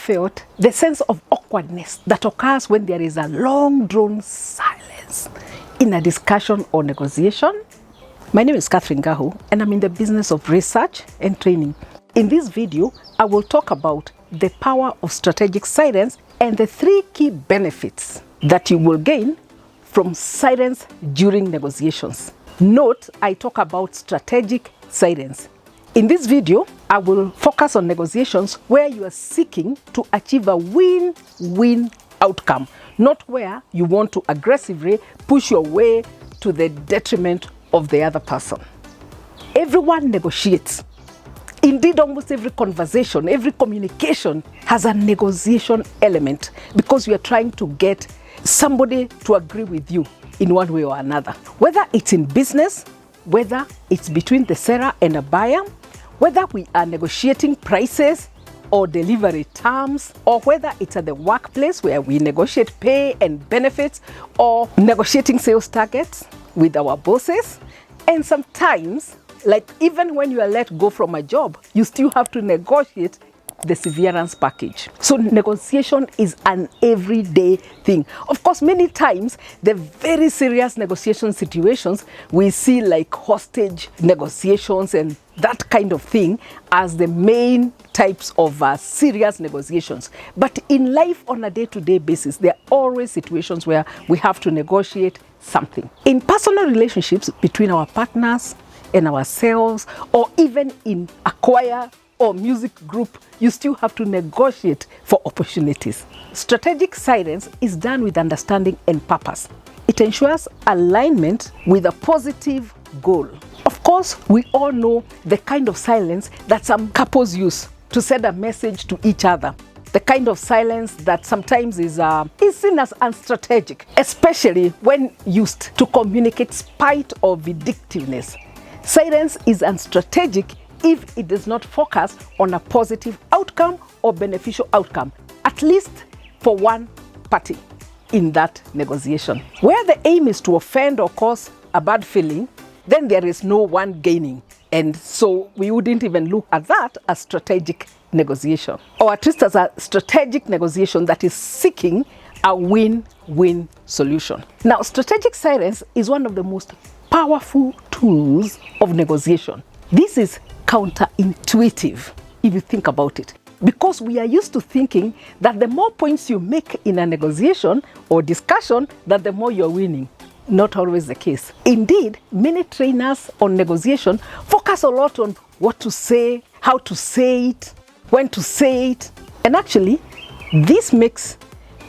felt the sense of awkwardness that occurs when there is a long-drawn silence in a discussion or negotiation? My name is Catherine Ngahu, and I'm in the business of research and training. In this video, I will talk about the power of strategic silence and the 3 key benefits that you will gain from silence during negotiations. Note, I talk about strategic silence. In this video, I will focus on negotiations where you are seeking to achieve a win-win outcome, not where you want to aggressively push your way to the detriment of the other person. Everyone negotiates. Indeed, almost every conversation, every communication has a negotiation element because you are trying to get somebody to agree with you in one way or another. Whether it's in business, whether it's between the seller and a buyer, whether we are negotiating prices or delivery terms, or whether it's at the workplace where we negotiate pay and benefits, or negotiating sales targets with our bosses. And sometimes, like even when you are let go from a job, you still have to negotiate the severance package. So negotiation is an everyday thing. Of course, many times, the very serious negotiation situations, we see like hostage negotiations and that kind of thing as the main types of serious negotiations. But in life on a day-to-day basis, there are always situations where we have to negotiate something. In personal relationships between our partners and ourselves, or even in a choir or music group, you still have to negotiate for opportunities. Strategic silence is done with understanding and purpose. It ensures alignment with a positive goal. Of course, we all know the kind of silence that some couples use to send a message to each other. The kind of silence that sometimes is seen as unstrategic, especially when used to communicate spite or vindictiveness. Silence is unstrategic if it does not focus on a positive outcome or beneficial outcome, at least for one party in that negotiation. Where the aim is to offend or cause a bad feeling, then there is no one gaining. And so we wouldn't even look at that as strategic negotiation, or at least as a strategic negotiation that is seeking a win-win solution. Now, strategic silence is one of the most powerful tools of negotiation. This is counterintuitive if you think about it, because we are used to thinking that the more points you make in a negotiation or discussion, that the more you're winning. Not always the case. Indeed, many trainers on negotiation focus a lot on what to say, how to say it, when to say it, and actually this makes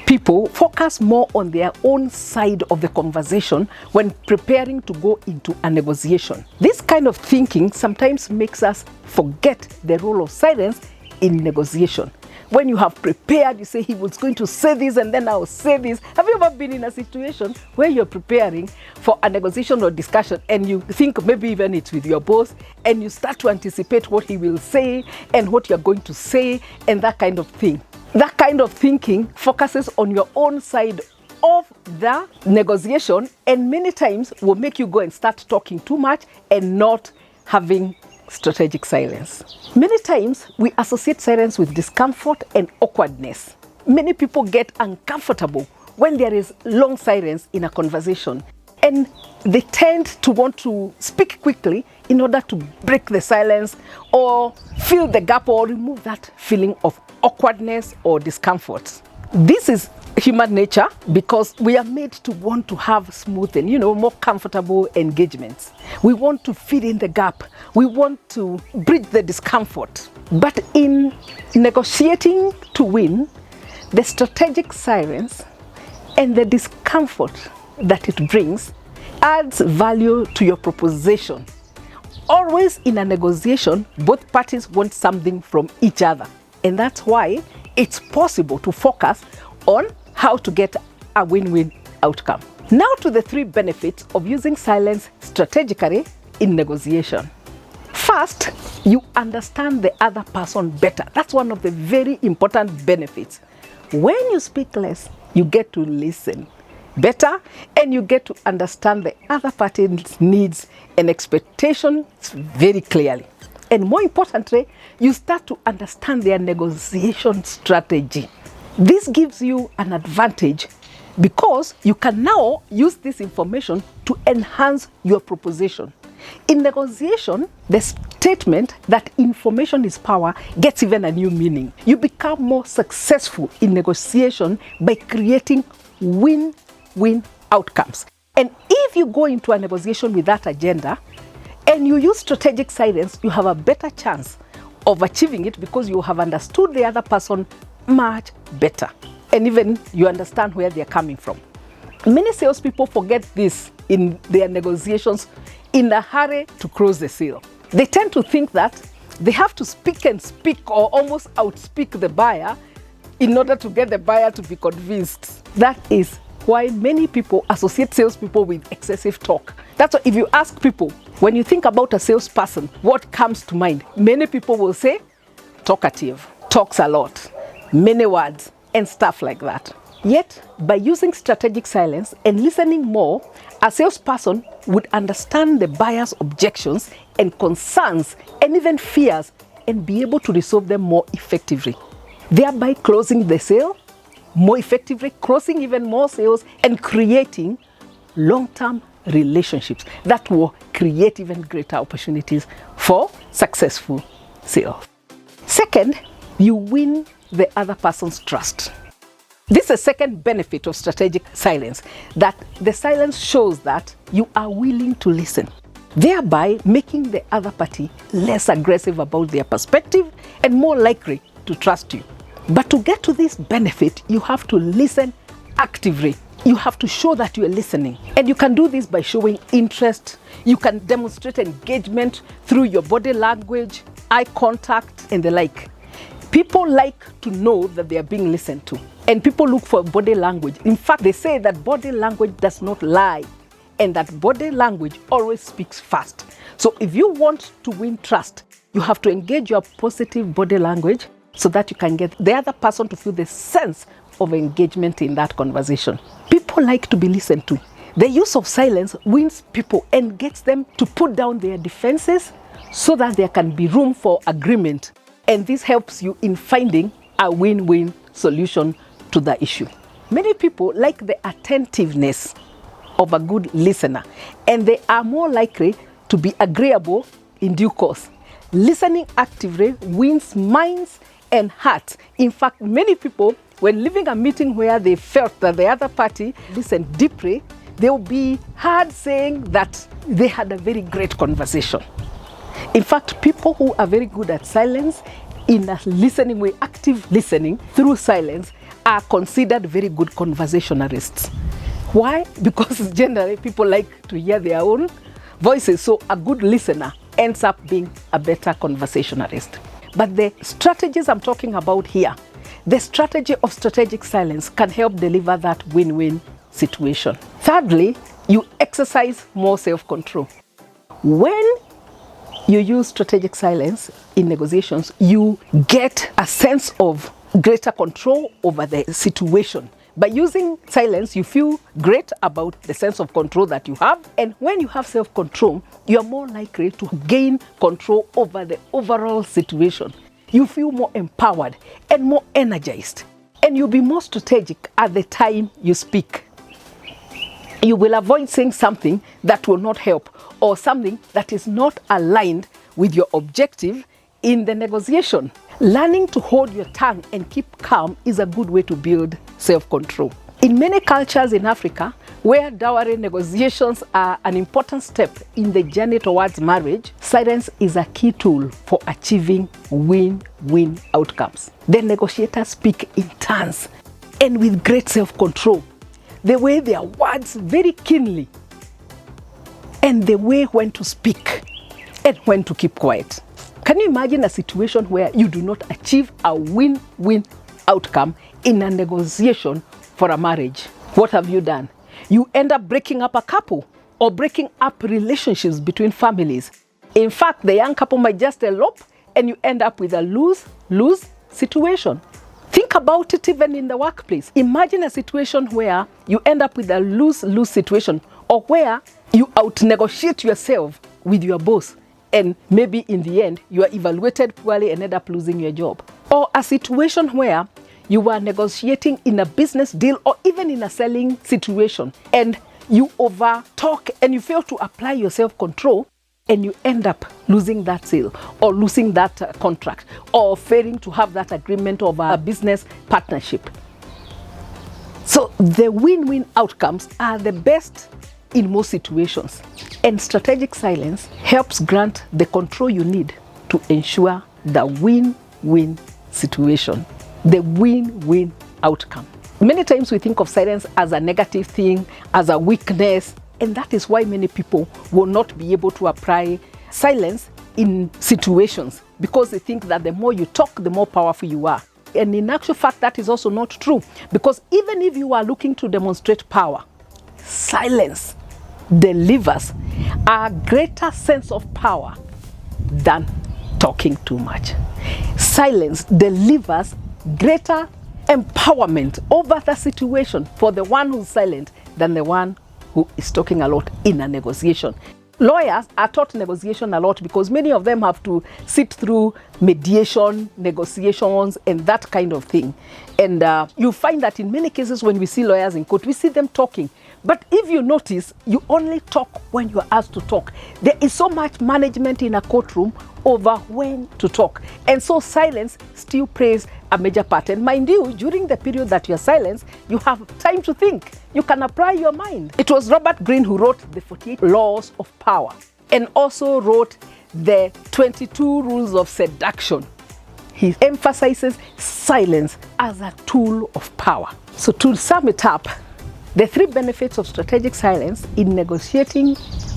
people focus more on their own side of the conversation when preparing to go into a negotiation. This kind of thinking sometimes makes us forget the role of silence in negotiation. When you have prepared, you say he was going to say this and then I'll say this. Have you ever been in a situation where you're preparing for a negotiation or discussion and you think maybe even it's with your boss and you start to anticipate what he will say and what you're going to say and that kind of thing? That kind of thinking focuses on your own side of the negotiation and many times will make you go and start talking too much and not having strategic silence. Many times we associate silence with discomfort and awkwardness. Many people get uncomfortable when there is long silence in a conversation, and they tend to want to speak quickly in order to break the silence or fill the gap or remove that feeling of awkwardness or discomfort. This is human nature because we are made to want to have smooth and, more comfortable engagements. We want to fill in the gap. We want to bridge the discomfort. But in negotiating to win, the strategic silence and the discomfort that it brings adds value to your proposition. Always in a negotiation, both parties want something from each other. And that's why it's possible to focus on how to get a win-win outcome. Now to the 3 benefits of using silence strategically in negotiation. First, you understand the other person better. That's one of the very important benefits. When you speak less, you get to listen better and you get to understand the other party's needs and expectations very clearly. And more importantly, you start to understand their negotiation strategy. This gives you an advantage because you can now use this information to enhance your proposition. In negotiation, the statement that information is power gets even a new meaning. You become more successful in negotiation by creating win-win outcomes. And if you go into a negotiation with that agenda and you use strategic silence, you have a better chance of achieving it because you have understood the other person much better. And even you understand where they're coming from. Many salespeople forget this in their negotiations in a hurry to close the sale. They tend to think that they have to speak and speak or almost outspeak the buyer in order to get the buyer to be convinced. That is why many people associate salespeople with excessive talk. That's why if you ask people, when you think about a salesperson, what comes to mind? Many people will say, talkative, talks a lot, many words, and stuff like that. Yet, by using strategic silence and listening more, a salesperson would understand the buyer's objections and concerns and even fears and be able to resolve them more effectively, thereby closing the sale more effectively, closing even more sales, and creating long-term relationships that will create even greater opportunities for successful sales. Second, you win the other person's trust. This is the second benefit of strategic silence, that the silence shows that you are willing to listen, thereby making the other party less aggressive about their perspective and more likely to trust you. But to get to this benefit, you have to listen actively. You have to show that you are listening. And you can do this by showing interest. You can demonstrate engagement through your body language, eye contact, and the like. People like to know that they are being listened to. And people look for body language. In fact, they say that body language does not lie, and that body language always speaks fast. So if you want to win trust, you have to engage your positive body language so that you can get the other person to feel the sense of engagement in that conversation. People like to be listened to. The use of silence wins people and gets them to put down their defenses so that there can be room for agreement. And this helps you in finding a win-win solution to the issue. Many people like the attentiveness of a good listener, and they are more likely to be agreeable in due course. Listening actively wins minds and hearts. In fact, many people, when leaving a meeting where they felt that the other party listened deeply, they will be heard saying that they had a very great conversation. In fact, people who are very good at silence, in a listening way, active listening through silence, are considered very good conversationalists. Why? Because generally people like to hear their own voices, so a good listener ends up being a better conversationalist. But the strategies I'm talking about here, the strategy of strategic silence can help deliver that win-win situation. Thirdly, you exercise more self-control. When you use strategic silence in negotiations, you get a sense of greater control over the situation. By using silence, you feel great about the sense of control that you have. And when you have self-control, you are more likely to gain control over the overall situation. You feel more empowered and more energized. And you'll be more strategic at the time you speak. You will avoid saying something that will not help or something that is not aligned with your objective in the negotiation. Learning to hold your tongue and keep calm is a good way to build self-control. In many cultures in Africa, where dowry negotiations are an important step in the journey towards marriage, silence is a key tool for achieving win-win outcomes. The negotiators speak in turns and with great self-control. They weigh their words very keenly, and they weigh when to speak and when to keep quiet. Can you imagine a situation where you do not achieve a win-win outcome in a negotiation for a marriage? What have you done? You end up breaking up a couple or breaking up relationships between families. In fact, the young couple might just elope and you end up with a lose-lose situation. Think about it even in the workplace. Imagine a situation where you end up with a lose-lose situation, or where you out-negotiate yourself with your boss and maybe in the end you are evaluated poorly and end up losing your job. Or a situation where you are negotiating in a business deal or even in a selling situation and you over talk and you fail to apply your self-control and you end up losing that sale or losing that contract or failing to have that agreement of a business partnership. So the win-win outcomes are the best in most situations, and strategic silence helps grant the control you need to ensure the win-win situation, the win-win outcome. Many times we think of silence as a negative thing, as a weakness, and that is why many people will not be able to apply silence in situations, because they think that the more you talk, the more powerful you are. And in actual fact, that is also not true, because even if you are looking to demonstrate power, silence delivers a greater sense of power than talking too much. Silence delivers greater empowerment over the situation for the one who's silent than the one who is talking a lot in a negotiation. Lawyers are taught negotiation a lot because many of them have to sit through mediation, negotiations, and that kind of thing. And you find that in many cases when we see lawyers in court, we see them talking. But if you notice, you only talk when you are asked to talk. There is so much management in a courtroom over when to talk. And so silence still plays a major part. And mind you, during the period that you are silent, you have time to think. You can apply your mind. It was Robert Greene who wrote the 48 Laws of Power and also wrote the 22 Rules of Seduction. He emphasizes silence as a tool of power. So to sum it up, the 3 benefits of strategic silence in negotiating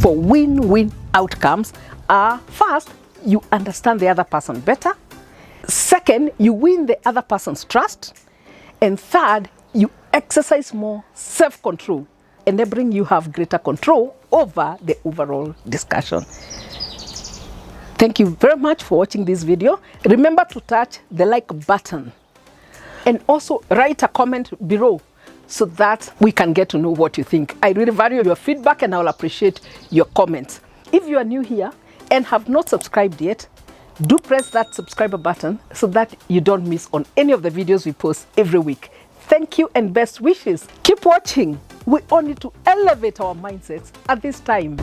for win-win outcomes are: first, you understand the other person better. Second, you win the other person's trust. And third, you exercise more self-control, enabling you have greater control over the overall discussion. Thank you very much for watching this video. Remember to touch the like button and also write a comment below so that we can get to know what you think. I really value your feedback and I'll appreciate your comments. If you are new here and have not subscribed yet, do press that subscribe button so that you don't miss on any of the videos we post every week. Thank you and best wishes. Keep watching. We all need to elevate our mindsets at this time.